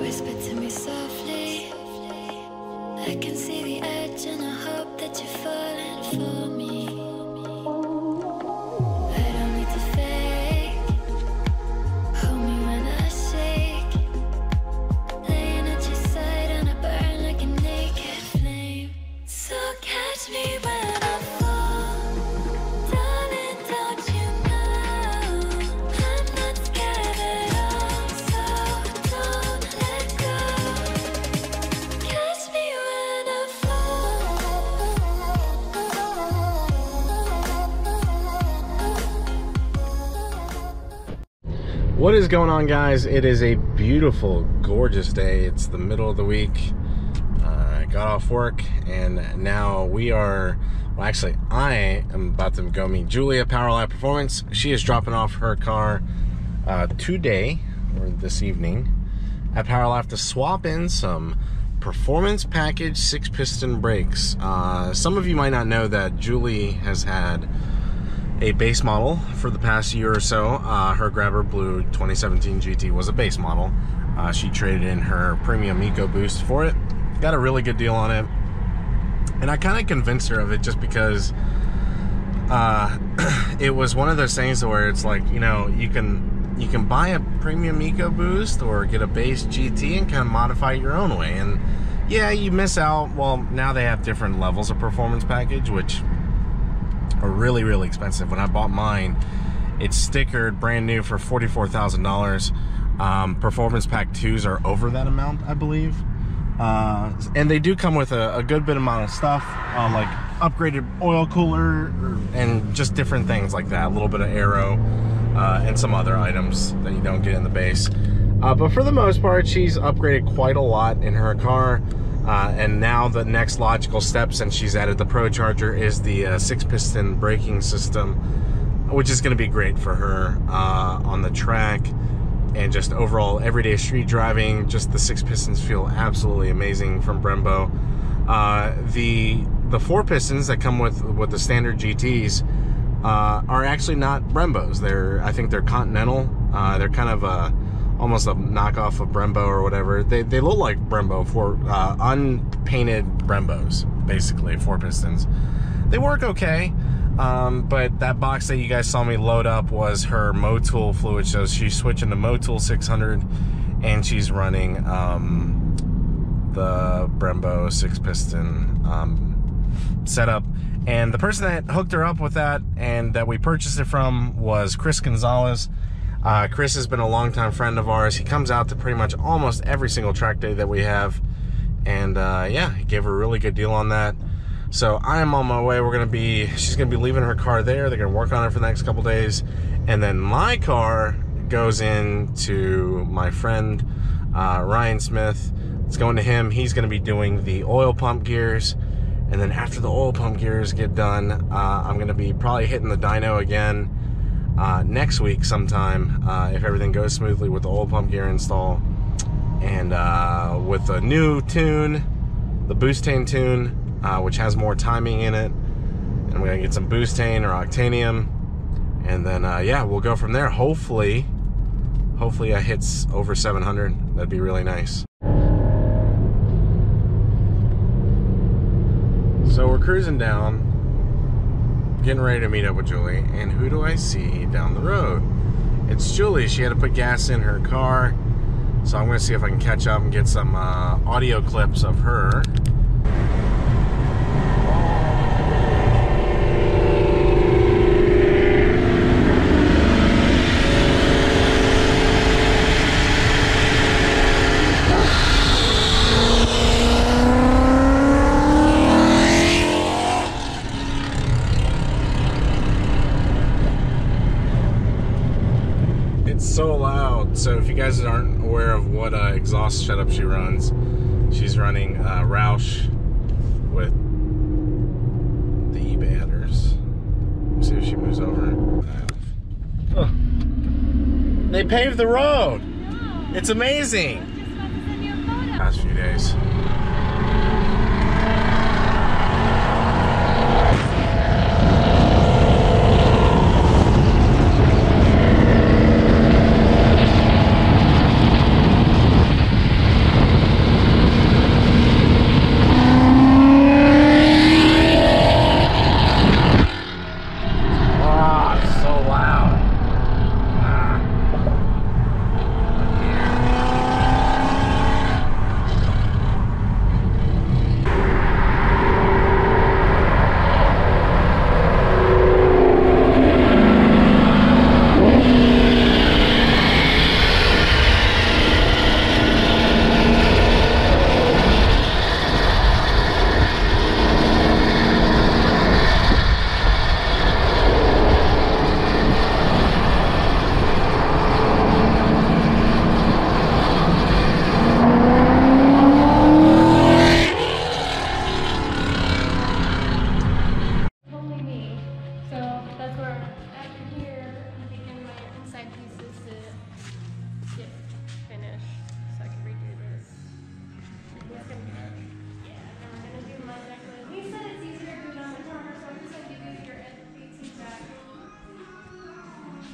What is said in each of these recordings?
Whisper to me softly. I can see the edge and I hope that you're falling for me. I don't need to fake. Hold me when I shake. Laying at your side and I burn like a naked flame. So catch me when I fall. Darling, don't you know I'm not scared at all. So don't let go. Catch me when I fall. What is going on, guys? It is a beautiful, gorgeous day. It's the middle of the week. I got off work and now we are, well, actually I am about to go meet Julie at Power Life Performance. She is dropping off her car today, or this evening, at Power Life to swap in some performance package 6-piston brakes. Some of you might not know that Julie has had a base model for the past year or so. Her Grabber Blue 2017 GT was a base model. She traded in her premium EcoBoost for it. Got a really good deal on it. And I kind of convinced her of it just because it was one of those things where it's like, you know, you can buy a premium EcoBoost or get a base GT and kind of modify it your own way. And yeah, you miss out. Well, now they have different levels of performance package, which are really, really expensive. When I bought mine, it's stickered brand new for $44,000. Performance pack 2s are over that amount, I believe. And they do come with a good bit amount of stuff, like upgraded oil cooler and just different things like that. A little bit of aero and some other items that you don't get in the base. But for the most part, she's upgraded quite a lot in her car. And now the next logical step, since she's added the Pro Charger, is the 6-piston braking system, which is going to be great for her on the track and just overall everyday street driving. Just the 6 pistons feel absolutely amazing from Brembo. The 4 pistons that come with the standard GTs are actually not Brembos. I think they're Continental. They're kind of almost a knockoff of Brembo or whatever. They look like Brembo, for unpainted Brembos, basically 4 pistons. They work okay, but that box that you guys saw me load up was her Motul fluid. So she's switching to Motul 600 and she's running the Brembo 6-piston setup. And the person that hooked her up with that and that we purchased it from was Chris Gonzalez. Chris has been a longtime friend of ours. He comes out to pretty much almost every single track day that we have. And yeah, he gave her a really good deal on that. So I am on my way. She's gonna be leaving her car there. They're gonna work on it for the next couple days. And then my car goes into my friend, Ryan Smith. It's going to him. He's gonna be doing the oil pump gears. And then after the oil pump gears get done, I'm gonna be probably hitting the dyno again next week sometime, if everything goes smoothly with the oil pump gear install. And with a new tune, the Boostane tune, which has more timing in it. And we're gonna get some Boostane or Octanium. And then, yeah, we'll go from there. Hopefully I hits over 700. That'd be really nice. So we're cruising down, getting ready to meet up with Julie, and who do I see down the road? It's Julie. She had to put gas in her car, so I'm going to see if I can catch up and get some audio clips of her. So loud. So if you guys aren't aware of what exhaust setup she runs, she's running Roush with the eBay headers. Let's see if she moves over. They paved the road. It's amazing. Past few days.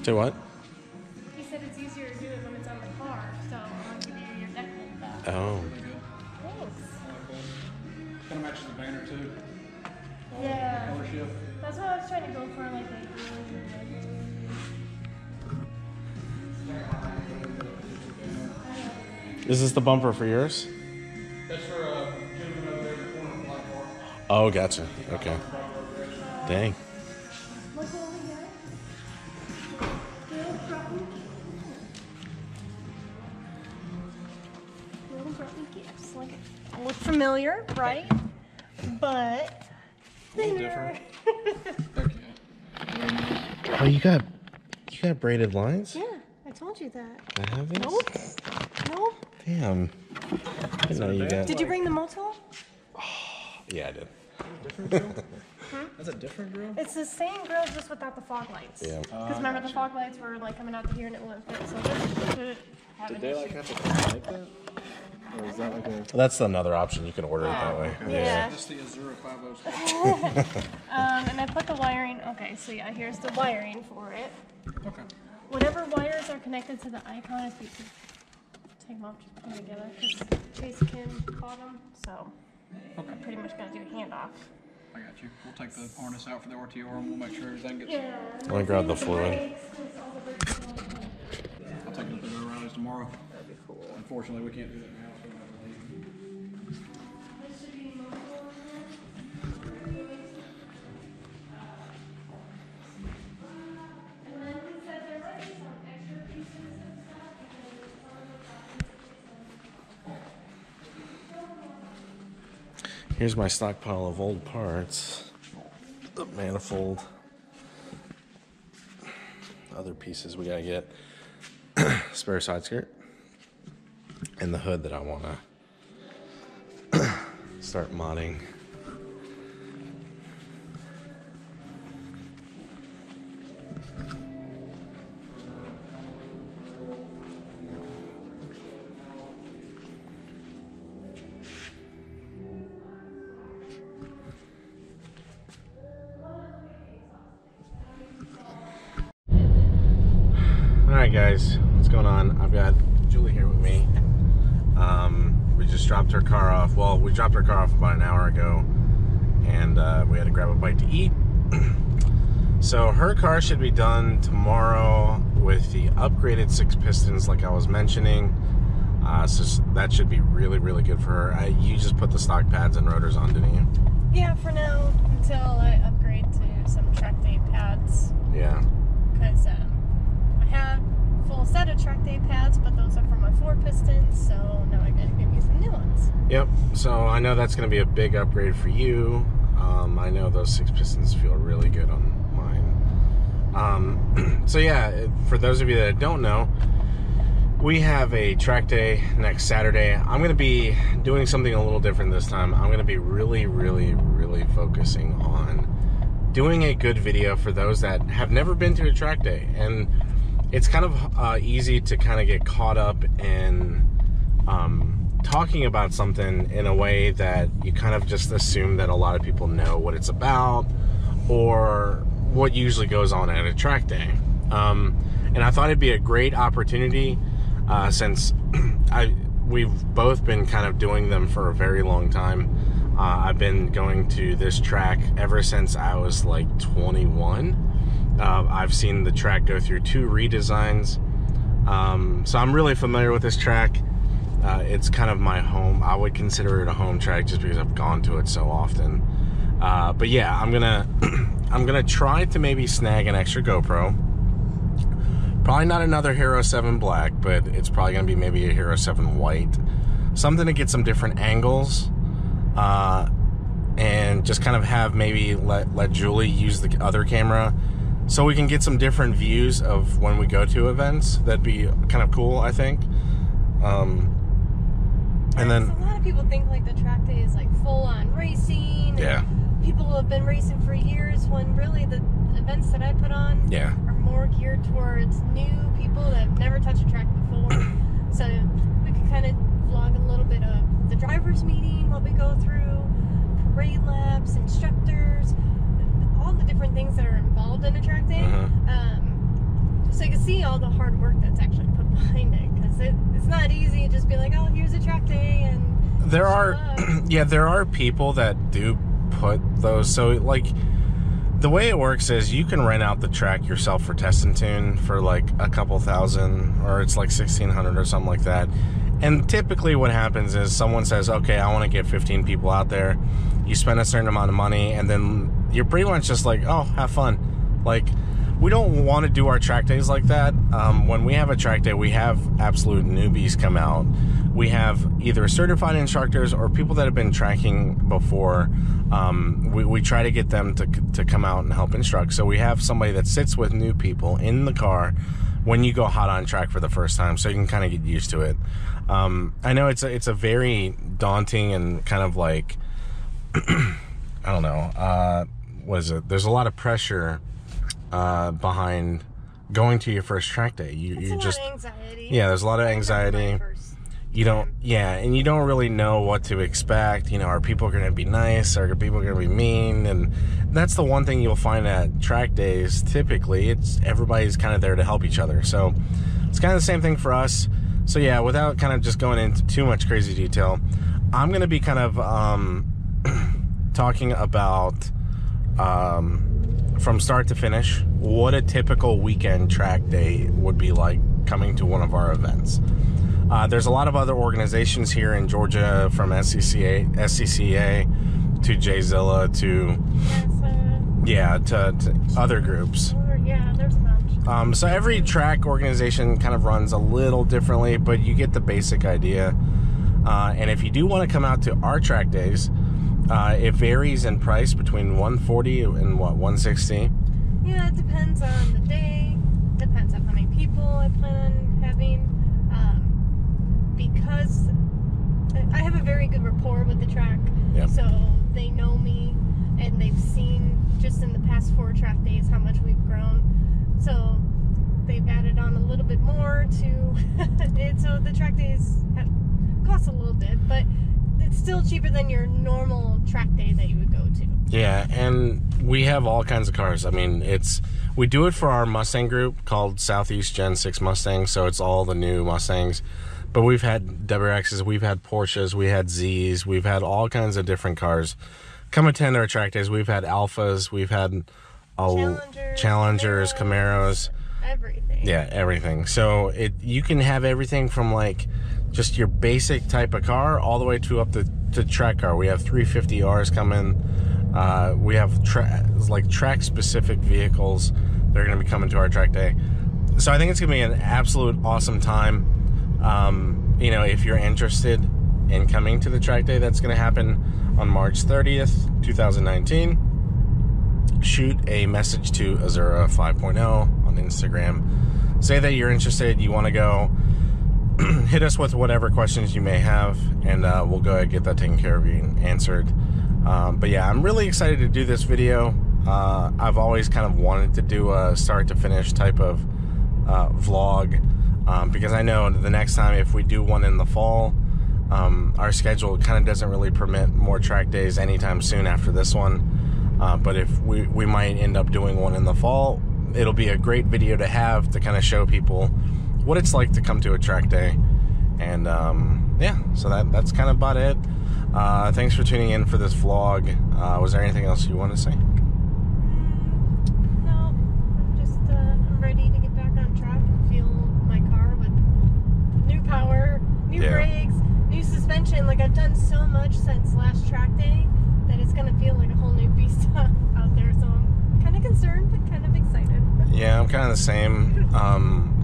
Say what? He said it's easier to do it when it's on the car, so I'll give you your deck lid back. Oh. Thanks. Kind of matches the banner too. Yeah. Color shift. That's what I was trying to go for, like Is this the bumper for yours? That's for a gentleman over there in the corner of the black car. Oh, gotcha. Okay. Dang. Look what we got. Little brother gifts. Like, look familiar, right? But thinner. Oh, you got braided lines? Yeah, I told you that. I have these? Nope. Nope. Damn. I didn't know you got. Did you bring the motel? Yeah, I did. Different grill? That's a different grill? It's the same grill, just without the fog lights. Yeah. Because remember, the fog lights were like coming out to here and it wouldn't fit. So this should have an issue. have to like that? Or is that like a... Well, that's another option. You can order it that way. Yeah. That's the Azura 506. And I put the wiring. Okay, so yeah, here's the wiring for it. Okay. Whatever wires are connected to the icon, if you could take them off, just put them together. Because Chase Kim caught them, so I'm pretty much gonna do a handoff. I got you. We'll take the harness out for the RTR and we'll make sure everything gets... Yeah. Let me grab the fluid. I'll take it up to the rallies tomorrow. That'd be cool. Unfortunately, we can't do that now. So we're gonna have to leave. Here's my stockpile of old parts. The manifold. Other pieces we gotta get. Spare side skirt. And the hood that I wanna start modding. Alright guys, what's going on? I've got Julie here with me. We just dropped her car off. Well, we dropped her car off about an hour ago, and we had to grab a bite to eat. So her car should be done tomorrow with the upgraded 6 pistons like I was mentioning. So that should be really, really good for her. You just put the stock pads and rotors on, didn't you? Yeah, for now, until I upgrade to some track day pads. Yeah. Because I have a full set of track day pads, but those are for my 4 pistons, so now I gotta give you some new ones. Yep, so I know that's going to be a big upgrade for you. I know those 6 pistons feel really good on mine. So yeah, for those of you that don't know, we have a track day next Saturday. I'm going to be doing something a little different this time. I'm going to be really, really, really focusing on doing a good video for those that have never been to a track day. And it's kind of easy to kind of get caught up in talking about something in a way that you kind of just assume that a lot of people know what it's about or what usually goes on at a track day. And I thought it'd be a great opportunity since we've both been kind of doing them for a very long time. I've been going to this track ever since I was like 21. I've seen the track go through 2 redesigns. So I'm really familiar with this track. It's kind of my home. I would consider it a home track just because I've gone to it so often. But yeah, I'm gonna try to maybe snag an extra GoPro. Probably not another Hero 7 Black, but it's probably gonna be maybe a Hero 7 White. Something to get some different angles, and just kind of have maybe let Julie use the other camera so we can get some different views of when we go to events. That'd be kind of cool, I think. And then a lot of people think like the track day is like full on racing. Yeah. People who have been racing for years, when really the events that I put on Yeah. are more geared towards new people that have never touched a track before. So we could kind of vlog a little bit of the driver's meeting, what we go through, parade laps, instructors, all the different things that are involved in a track day. So you can see all the hard work that's actually put behind it, because it's not easy to just be like, oh, here's a track day and there are show up. yeah, there are people that do put those. So like the way it works is you can rent out the track yourself for test and tune for like a couple thousand, or it's like 1,600 or something like that. And typically what happens is someone says, okay, I want to get 15 people out there. You spend a certain amount of money, and then you're pretty much just like, oh, have fun. Like, we don't want to do our track days like that. When we have a track day, we have absolute newbies come out. We have either certified instructors or people that have been tracking before. We try to get them to come out and help instruct. So we have somebody that sits with new people in the car when you go hot on track for the first time, so you can kind of get used to it. I know it's a very daunting and kind of like, I don't know, what is it? There's a lot of pressure behind going to your first track day. You just, a lot of anxiety. yeah, there's a lot of anxiety. You don't, yeah, and you don't really know what to expect. You know, are people going to be nice? Are people going to be mean? And that's the one thing you'll find at track days. Typically, it's everybody's kind of there to help each other. So it's kind of the same thing for us. So yeah, without kind of just going into too much crazy detail, I'm going to be kind of talking about from start to finish what a typical weekend track day would be like coming to one of our events. There's a lot of other organizations here in Georgia, from SCCA to JZilla to other groups. Yeah, there's a bunch. So every track organization kind of runs a little differently, but you get the basic idea. And if you do want to come out to our track days, it varies in price between $140 and $160. Yeah, it depends on the day. Depends on how many people I plan on having. Because I have a very good rapport with the track, Yep. so they know me, and they've seen just in the past 4 track days how much we've grown. So they've added on a little bit more to it. So the track days cost a little bit, but it's still cheaper than your normal track day that you would go to. Yeah, and we have all kinds of cars. I mean, we do it for our Mustang group called Southeast Gen 6 Mustang, so it's all the new Mustangs. But we've had WRXs, we've had Porsches, we had Zs, we've had all kinds of different cars come attend our track days. We've had Alphas, we've had Challengers, Camaros. Everything. Yeah, everything. So you can have everything from like just your basic type of car all the way to up to track car. We have 350Rs coming. We have track specific vehicles that are going to be coming to our track day. So I think it's going to be an absolute awesome time. You know, if you're interested in coming to the track day that's going to happen on March 30th, 2019, shoot a message to Azura 5.0 on Instagram. Say that you're interested, you want to go. Hit us with whatever questions you may have, and we'll go ahead and get that taken care of you and answered. But yeah, I'm really excited to do this video. I've always kind of wanted to do a start to finish type of vlog, because I know the next time if we do one in the fall, our schedule kind of doesn't really permit more track days anytime soon after this one. But if we might end up doing one in the fall, it'll be a great video to have to kind of show people what it's like to come to a track day. And yeah, so that's kind of about it. Thanks for tuning in for this vlog. Was there anything else you want to say? No, I'm ready to get back on track and feel my car with new power, new brakes, new suspension. Like, I've done so much since last track day that it's gonna feel like a whole new beast out there. So I'm kind of concerned, but kind of excited. Yeah, I'm kind of the same,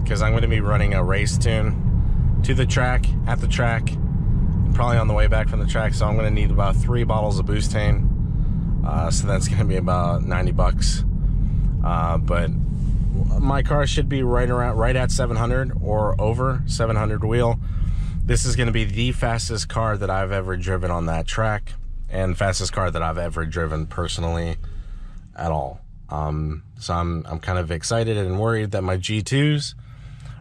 because I'm going to be running a race tune to the track, at the track, probably on the way back from the track, so I'm going to need about 3 bottles of Boostane, so that's going to be about $90. But my car should be right at 700 or over 700 wheel. This is going to be the fastest car that I've ever driven on that track, and fastest car that I've ever driven personally at all. So I'm kind of excited and worried that my G2s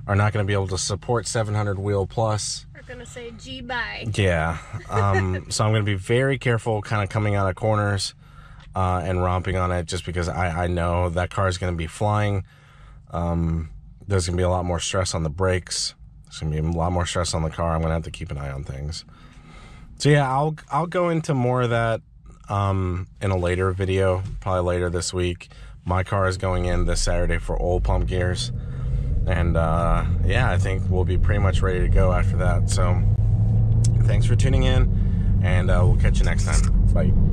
are not going to be able to support 700 wheel plus. We're gonna say G-bye. Yeah. So I'm going to be very careful kind of coming out of corners and romping on it, just because I know that car is going to be flying. There's going to be a lot more stress on the brakes. There's going to be a lot more stress on the car. I'm going to have to keep an eye on things. So yeah, I'll go into more of that in a later video, probably later this week. My car is going in this Saturday for oil pump gears, and yeah, I think we'll be pretty much ready to go after that. So thanks for tuning in, and we'll catch you next time. Bye.